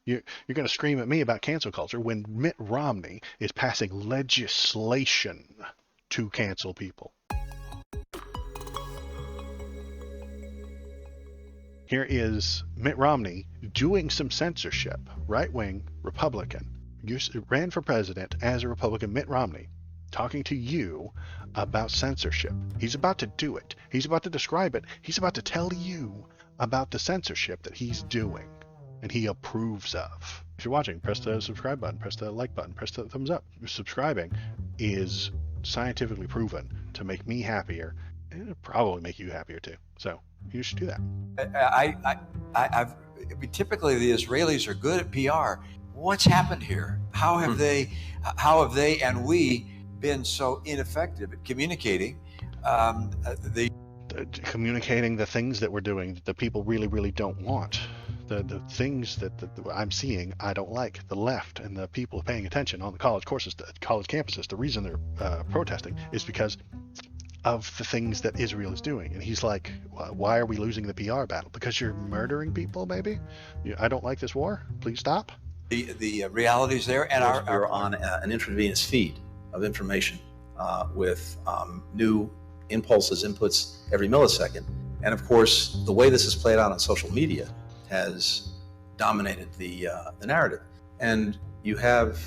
You're going to scream at me about cancel culture when Mitt Romney is passing legislation to cancel people. Here is Mitt Romney doing some censorship, right-wing Republican. You ran for president as a Republican, Mitt Romney, talking to you about censorship. He's about to do it. He's about to describe it. He's about to tell you about the censorship that he's doing and he approves of. If you're watching, press the subscribe button, press the like button, press the thumbs up. Subscribing is scientifically proven to make me happier, and it'll probably make you happier too. So you should do that. Typically the Israelis are good at PR. What's happened here? How have they and we been so ineffective at communicating communicating the things that we're doing that the people really, really don't want? The things that I'm seeing I don't like. The left and the people paying attention on the college courses, the college campuses, the reason they're protesting is because of the things that Israel is doing. And he's like, why are we losing the PR battle? Because you're murdering people, maybe? I don't like this war. Please stop. The realities there, and we're on an intravenous feed of information with new impulses, inputs every millisecond. And of course, the way this is played out on social media has dominated the narrative. And you have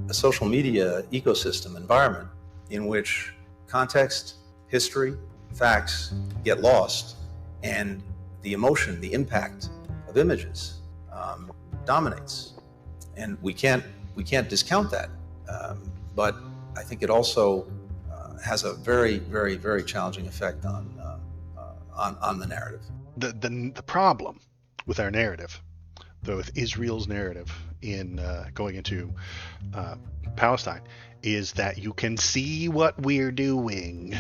a social media ecosystem environment in which context, history, facts get lost, and the emotion, the impact of images dominates. And we can't discount that. But I think it also has a very, very, very challenging effect on the narrative. The problem with our narrative, though, with Israel's narrative in going into Palestine, is that you can see what we're doing.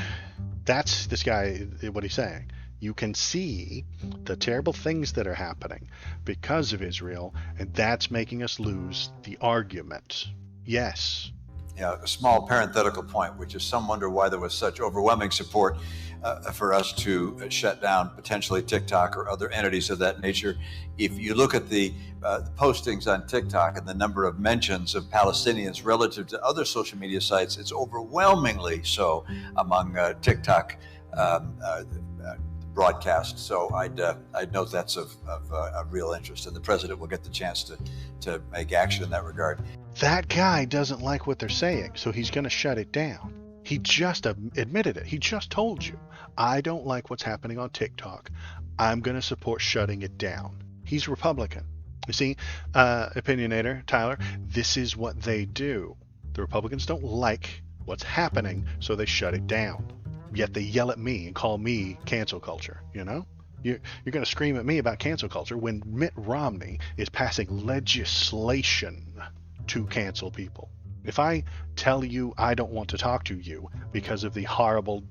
That's this guy, what he's saying. You can see the terrible things that are happening because of Israel, and that's making us lose the argument. Yes. Yeah, a small parenthetical point, which is some wonder why there was such overwhelming support for us to shut down potentially TikTok or other entities of that nature. If you look at the postings on TikTok and the number of mentions of Palestinians relative to other social media sites, it's overwhelmingly so among TikTok broadcasts. So I'd note that's of real interest, and the president will get the chance to make action in that regard. That guy doesn't like what they're saying, so he's going to shut it down. He just admitted it. He just told you, I don't like what's happening on TikTok. I'm going to support shutting it down. He's Republican. You see, opinionator Tyler, this is what they do. The Republicans don't like what's happening, so they shut it down. Yet they yell at me and call me cancel culture, you know? You're going to scream at me about cancel culture when Mitt Romney is passing legislation to cancel people. If I tell you I don't want to talk to you because of the horrible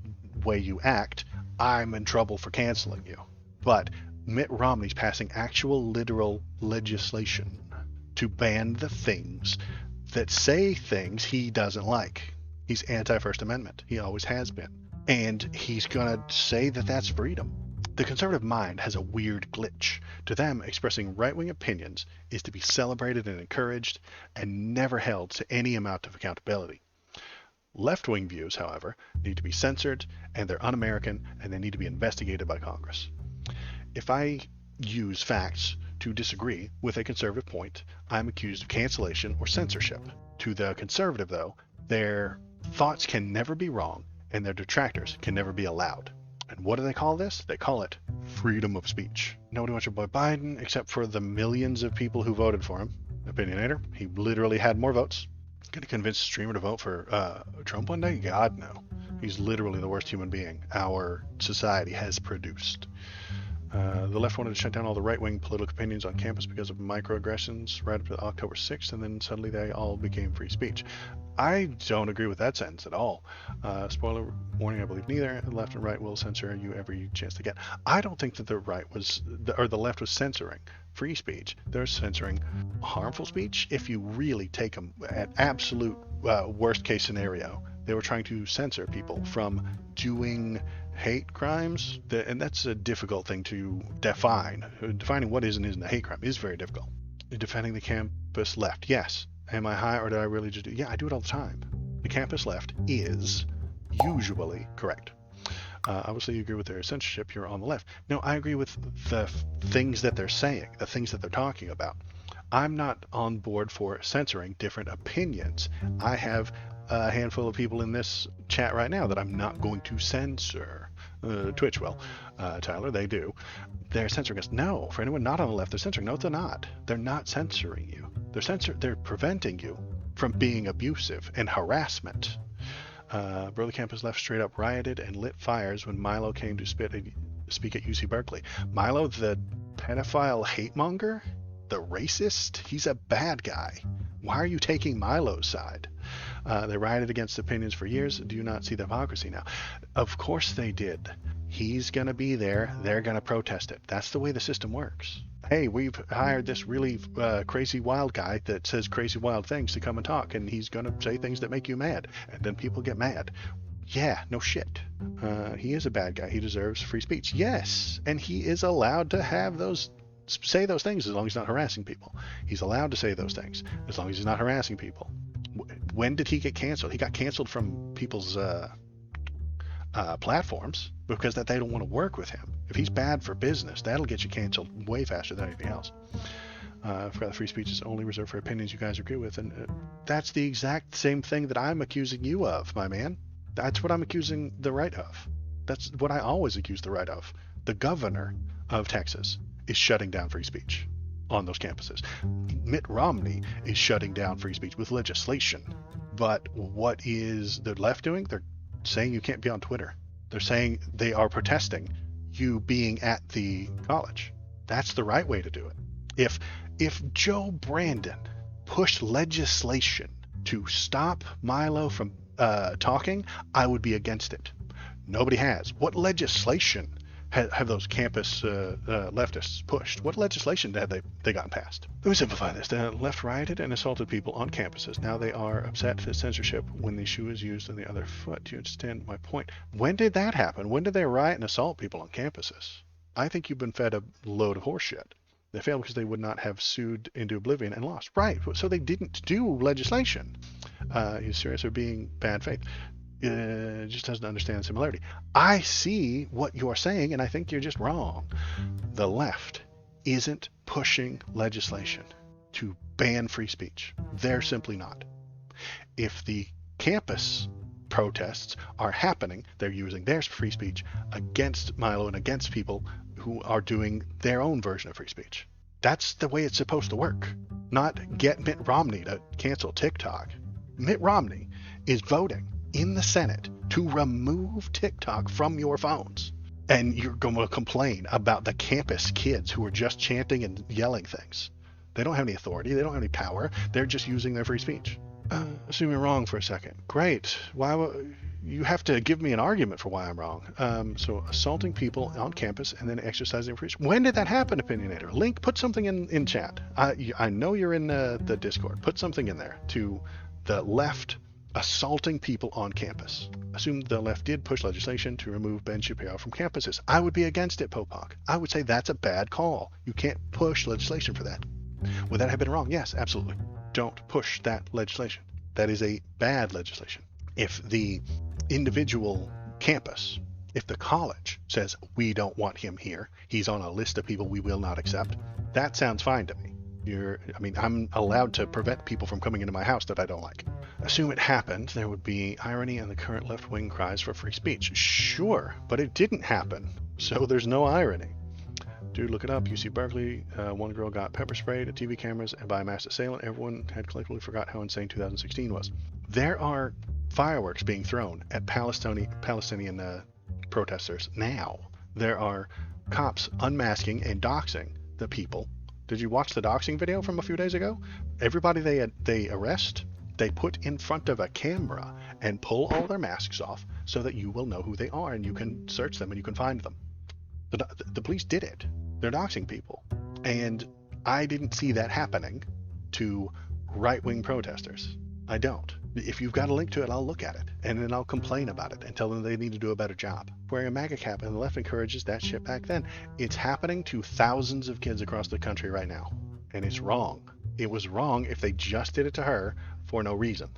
way you act, I'm in trouble for canceling you. But Mitt Romney's passing actual literal legislation to ban the things that say things he doesn't like. He's anti-First Amendment. He always has been. And he's going to say that that's freedom. The conservative mind has a weird glitch. To them, expressing right-wing opinions is to be celebrated and encouraged and never held to any amount of accountability. Left-wing views, however, need to be censored, and they're un-American, and they need to be investigated by Congress. If I use facts to disagree with a conservative point, I'm accused of cancellation or censorship. To the conservative, though, their thoughts can never be wrong, and their detractors can never be allowed. And what do they call this? They call it freedom of speech. Nobody wants your boy Biden, except for the millions of people who voted for him. Opinionator, he literally had more votes. Going to convince a streamer to vote for Trump one day? God, no. He's literally the worst human being our society has produced. The left wanted to shut down all the right-wing political opinions on campus because of microaggressions right up to October 6th, and then suddenly they all became free speech. I don't agree with that sentence at all. Spoiler warning, I believe neither the left and right will censor you every chance they get. I don't think that the left was censoring free speech. They're censoring harmful speech. If you really take them at absolute worst case scenario, they were trying to censor people from doing hate crimes, and that's a difficult thing to define. Defining what is and isn't a hate crime is very difficult. Defending the campus left. Yes. Am I high, or did I really just do? Yeah, I do it all the time. The campus left is usually correct. Obviously, you agree with their censorship. You're on the left. No, I agree with the things that they're saying, the things that they're talking about. I'm not on board for censoring different opinions. I have a handful of people in this chat right now that I'm not going to censor. Twitch will. Tyler, they do. They're censoring us. No, for anyone not on the left, they're censoring. No, they're not. They're not censoring you. They're preventing you from being abusive and harassment. Burley campus left straight up rioted and lit fires when Milo came to speak at UC Berkeley. Milo, the pedophile hate monger, the racist, he's a bad guy. Why are you taking Milo's side? They rioted against opinions for years. Do you not see the hypocrisy now? Of course they did. He's going to be there. They're going to protest it. That's the way the system works. Hey, we've hired this really crazy wild guy that says crazy wild things to come and talk, and he's going to say things that make you mad. And then people get mad. Yeah, no shit. He is a bad guy. He deserves free speech. Yes, and he is allowed to have say those things as long as he's not harassing people. He's allowed to say those things as long as he's not harassing people. When did he get canceled? He got canceled from people's platforms because that they don't want to work with him. If he's bad for business, that'll get you canceled way faster than anything else. I forgot the free speech is only reserved for opinions you guys agree with, and that's the exact same thing that I'm accusing you of, my man. That's what I'm accusing the right of. That's what I always accuse the right of. The governor of Texas is shutting down free speech on those campuses. Mitt Romney is shutting down free speech with legislation. But what is the left doing? They're saying you can't be on Twitter. They're saying they are protesting you being at the college. That's the right way to do it. If Joe Brandon pushed legislation to stop Milo from talking, I would be against it. Nobody has. What legislation have those campus leftists pushed? What legislation have they gotten passed? Let me simplify this. The left rioted and assaulted people on campuses. Now they are upset at censorship when the shoe is used on the other foot. Do you understand my point? When did that happen? When did they riot and assault people on campuses? I think you've been fed a load of horseshit. They failed because they would not have sued into oblivion and lost. Right, so they didn't do legislation. He's serious or being bad faith. Just doesn't understand similarity. I see what you're saying, and I think you're just wrong. The left isn't pushing legislation to ban free speech. They're simply not. If the campus protests are happening, they're using their free speech against Milo and against people who are doing their own version of free speech. That's the way it's supposed to work. Not get Mitt Romney to cancel TikTok. Mitt Romney is voting in the Senate to remove TikTok from your phones. And you're going to complain about the campus kids who are just chanting and yelling things. They don't have any authority. They don't have any power. They're just using their free speech. Assume you're wrong for a second. Great. You have to give me an argument for why I'm wrong. So assaulting people on campus and then exercising free speech. When did that happen, Opinionator? Link, put something in chat. I know you're in the Discord. Put something in there to the left assaulting people on campus. Assume the left did push legislation to remove Ben Shapiro from campuses. I would be against it, Popok. I would say that's a bad call. You can't push legislation for that. Would that have been wrong? Yes, absolutely. Don't push that legislation. That is a bad legislation. If the individual campus, if the college says, we don't want him here, he's on a list of people we will not accept, that sounds fine to me. I'm allowed to prevent people from coming into my house that I don't like. Assume it happened, there would be irony in the current left-wing cries for free speech. Sure, but it didn't happen, so there's no irony. Dude, look it up. UC Berkeley, one girl got pepper sprayed at TV cameras and by a masked assailant. Everyone had collectively forgot how insane 2016 was. There are fireworks being thrown at Palestinian protesters now. There are cops unmasking and doxing the people. Did you watch the doxing video from a few days ago? Everybody they arrest, they put in front of a camera and pull all their masks off so that you will know who they are and you can search them and you can find them. The police did it. They're doxing people. And I didn't see that happening to right-wing protesters. I don't. If you've got a link to it, I'll look at it, and then I'll complain about it and tell them they need to do a better job. Wearing a MAGA cap, and the left encourages that shit back then. It's happening to thousands of kids across the country right now. and it's wrong. It was wrong if they just did it to her for no reason.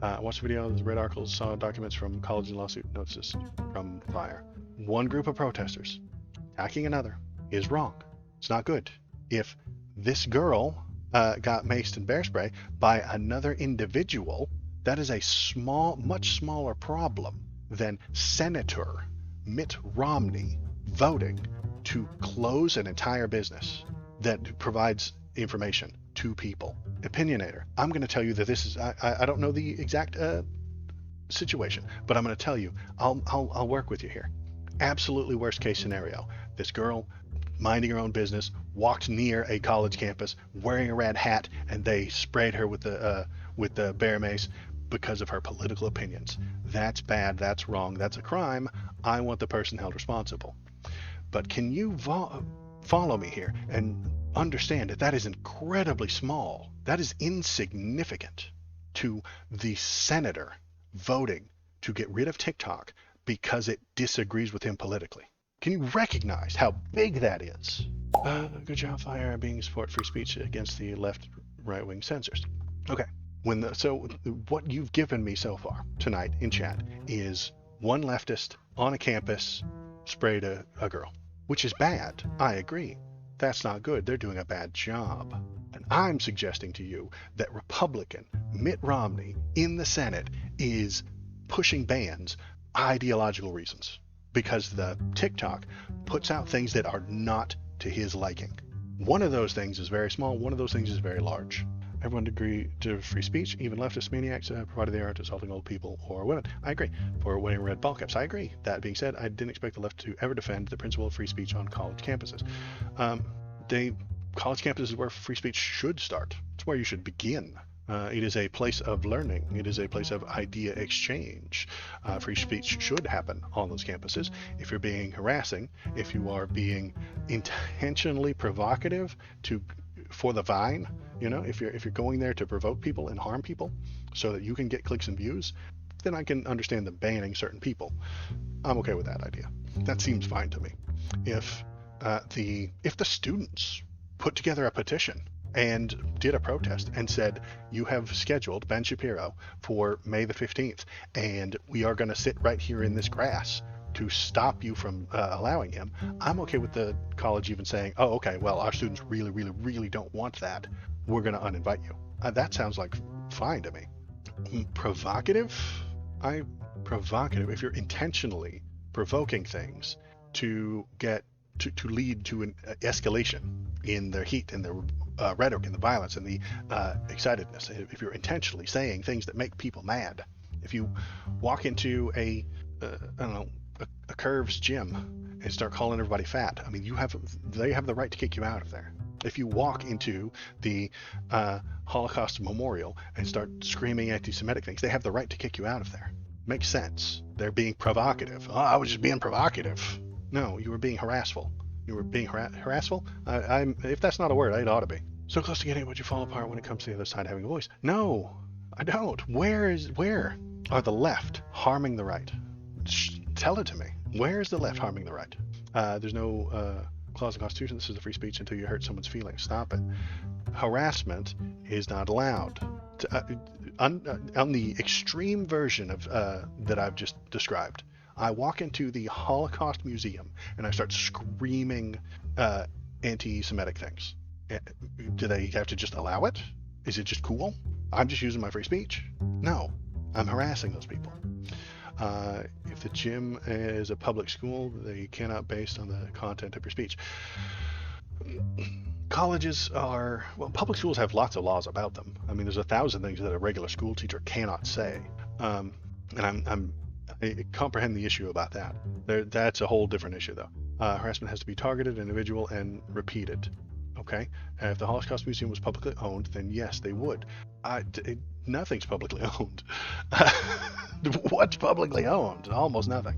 Watched the videos, read articles, saw documents from college and lawsuit notices from fire. One group of protesters attacking another is wrong. It's not good. If this girl got maced and bear spray by another individual, that is a much smaller problem than Senator Mitt Romney voting to close an entire business that provides information to people. Opinionator, I'm going to tell you that this is, I don't know the exact situation, but I'm going to tell you, I'll work with you here. Absolutely worst case scenario. This girl, minding her own business, walked near a college campus wearing a red hat, and they sprayed her with the bear mace because of her political opinions. That's bad. That's wrong. That's a crime. I want the person held responsible. But can you follow me here and understand that that is incredibly small? That is insignificant to the senator voting to get rid of TikTok because it disagrees with him politically. Can you recognize how big that is? Good job, Fire, being support free speech against the left right-wing censors. Okay. So what you've given me so far tonight in chat is one leftist on a campus sprayed a girl, which is bad. I agree. That's not good. They're doing a bad job. And I'm suggesting to you that Republican Mitt Romney in the Senate is pushing bans ideological reasons, because the TikTok puts out things that are not to his liking. One of those things is very small. One of those things is very large. Everyone agree to free speech, even leftist maniacs, provided they aren't assaulting old people or women. I agree. For wearing red ball caps, I agree. That being said, I didn't expect the left to ever defend the principle of free speech on college campuses. College campuses is where free speech should start. It's where you should begin. It is a place of learning. It is a place of idea exchange. Free speech should happen on those campuses. If you're being harassing, if you are being intentionally provocative for the vine, if you're going there to provoke people and harm people so that you can get clicks and views, then I can understand them banning certain people. I'm okay with that idea. That seems fine to me. If the students put together a petition and did a protest and said, you have scheduled Ben Shapiro for May the 15th, and we are going to sit right here in this grass to stop you from allowing him, I'm okay with the college even saying, oh, okay, well, our students really, really, really don't want that. We're going to uninvite you. That sounds like fine to me. Provocative? If you're intentionally provoking things to lead to an escalation in their heat and their rhetoric and the violence and the excitedness, if you're intentionally saying things that make people mad, if you walk into a Curves gym and start calling everybody fat, I mean, they have the right to kick you out of there. If you walk into the Holocaust Memorial and start screaming anti-Semitic things, they have the right to kick you out of there. Makes sense. They're being provocative. Oh, I was just being provocative. No, you were being harassful. You were being harassful? If that's not a word, it ought to be. So close to getting it, would you fall apart when it comes to the other side having a voice? No, I don't. Where are the left harming the right? Tell it to me. Where is the left harming the right? There's no clause in the Constitution that says the free speech until you hurt someone's feelings. Stop it. Harassment is not allowed. On the extreme version of that I've just described, I walk into the Holocaust Museum and I start screaming anti-Semitic things. Do they have to just allow it? Is it just cool? I'm just using my free speech? No, I'm harassing those people. If the gym is a public school, they cannot based on the content of your speech. Public schools have lots of laws about them. I mean, there's 1,000 things that a regular school teacher cannot say. And I comprehend the issue about that. That's a whole different issue, though. Harassment has to be targeted, individual, and repeated. Okay? If the Holocaust Museum was publicly owned, then yes, they would. Nothing's publicly owned. What's publicly owned? Almost nothing.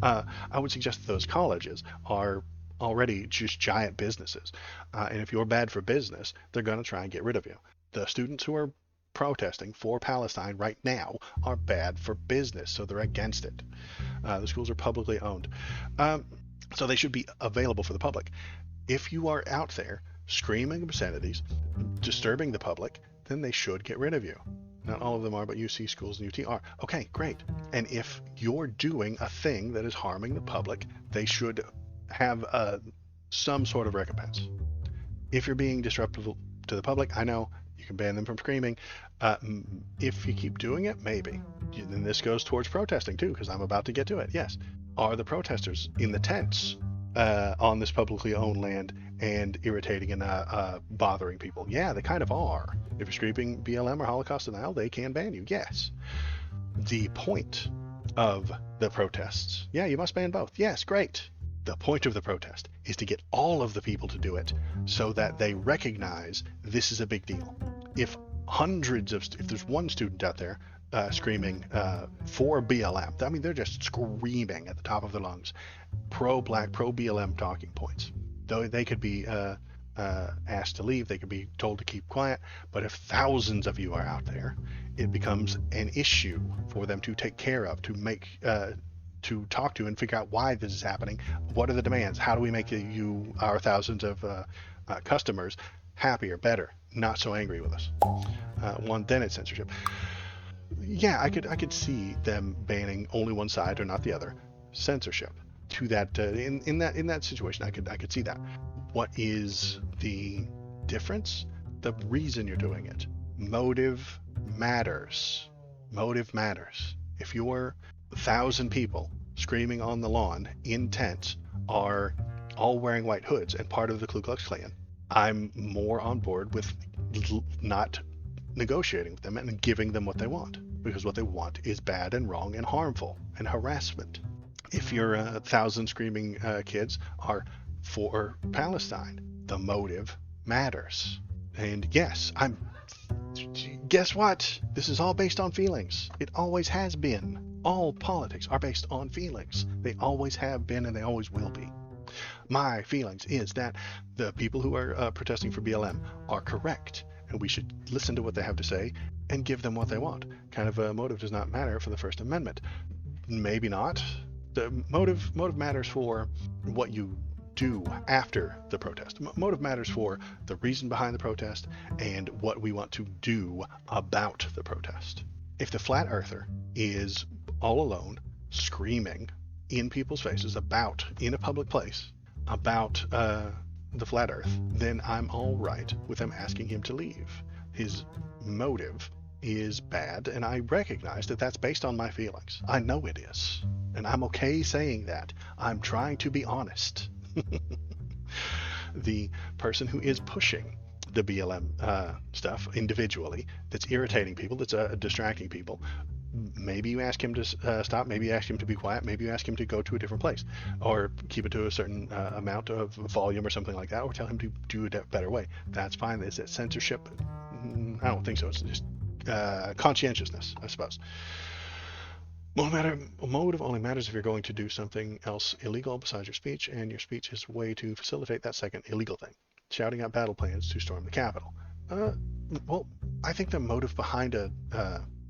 I would suggest that those colleges are already just giant businesses. And if you're bad for business, they're going to try and get rid of you. The students who are protesting for Palestine right now are bad for business, so they're against it. The schools are publicly owned. So they should be available for the public. If you are out there screaming obscenities, disturbing the public, then they should get rid of you. Not all of them are, but UC schools and UT are. Okay, great. And if you're doing a thing that is harming the public, they should have some sort of recompense. If you're being disruptive to the public, I know you can ban them from screaming. If you keep doing it, maybe. And this goes towards protesting too, because I'm about to get to it. Yes. Are the protesters in the tents on this publicly owned land and irritating and bothering people? Yeah, they kind of are. If you're screaming BLM or Holocaust denial, they can ban you. Yes. The point of the protests. Yeah, you must ban both. Yes, great. The point of the protest is to get all of the people to do it so that they recognize this is a big deal. If there's one student out there screaming for BLM, I mean, they're just screaming at the top of their lungs, pro-black, pro-BLM talking points. Though they could be asked to leave, they could be told to keep quiet, but if thousands of you are out there, it becomes an issue for them to take care of, to talk to and figure out why this is happening. What are the demands? How do we make our thousands of customers happier, better, not so angry with us? Then it's censorship. Yeah, I could see them banning only one side or not the other. Censorship. To that in that situation, I could see that. What is the difference? The reason you're doing it. Motive matters. Motive matters. If you're 1,000 people screaming on the lawn in tents are all wearing white hoods and part of the Ku Klux Klan, I'm more on board with not negotiating with them and giving them what they want, because what they want is bad and wrong and harmful and harassment. If your 1,000 screaming kids are for Palestine, the motive matters. And yes, guess what? This is all based on feelings. It always has been. All politics are based on feelings. They always have been and they always will be. My feelings is that the people who are protesting for BLM are correct, and we should listen to what they have to say and give them what they want. Kind of a motive does not matter for the First Amendment. Maybe not. The motive matters for what you do after the protest. Motive matters for the reason behind the protest and what we want to do about the protest. If the flat earther is all alone screaming in people's faces in a public place about the flat earth, then I'm all right with them asking him to leave. His motive is bad, and I recognize that that's based on my feelings. I know it is, and I'm okay saying that. I'm trying to be honest. The person who is pushing the BLM stuff individually, that's irritating people, that's distracting people, maybe you ask him to stop, maybe you ask him to be quiet, maybe you ask him to go to a different place, or keep it to a certain amount of volume or something like that, or tell him to do it a better way. That's fine. Is it censorship? I don't think so. It's just conscientiousness, I suppose. Motive only matters if you're going to do something else illegal besides your speech, and your speech is a way to facilitate that second illegal thing. Shouting out battle plans to storm the Capitol. Well, I think the motive behind a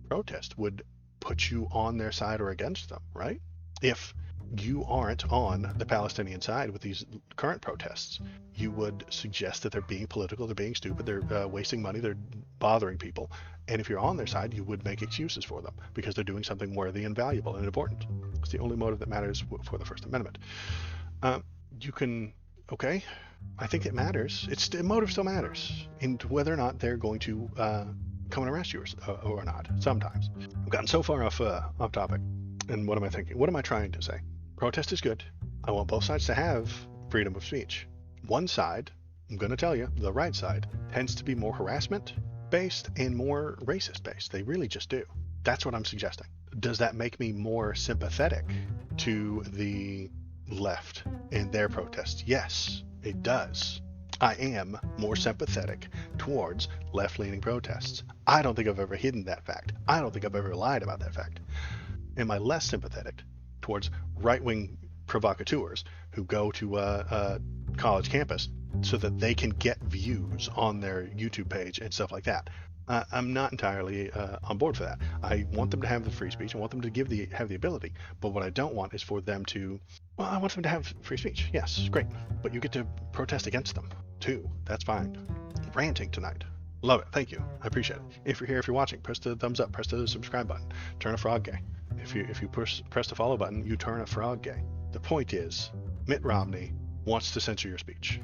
protest would put you on their side or against them, right? If you aren't on the Palestinian side with these current protests, you would suggest that they're being political, they're being stupid, they're wasting money, they're bothering people. And if you're on their side, you would make excuses for them because they're doing something worthy and valuable and important. It's the only motive that matters for the First Amendment. Okay, I think it matters. Motive still matters into whether or not they're going to come and arrest you or not. Sometimes. I've gotten so far off topic. And what am I thinking? What am I trying to say? Protest is good. I want both sides to have freedom of speech. One side, I'm going to tell you, the right side, tends to be more harassment-based and more racist-based. They really just do. That's what I'm suggesting. Does that make me more sympathetic to the left and their protests? Yes, it does. I am more sympathetic towards left-leaning protests. I don't think I've ever hidden that fact. I don't think I've ever lied about that fact. Am I less sympathetic towards right-wing provocateurs who go to a college campus so that they can get views on their YouTube page and stuff like that? I'm not entirely on board for that. I want them to have the free speech. I want them to have the ability. But what I don't want is for them to. Well, I want them to have free speech. Yes, great. But you get to protest against them too. That's fine. Ranting tonight. Love it. Thank you. I appreciate it. If you're here, if you're watching, press the thumbs up. Press the subscribe button. Turn a frog gay. If you press the follow button, you turn a frog gay. The point is, Mitt Romney wants to censor your speech.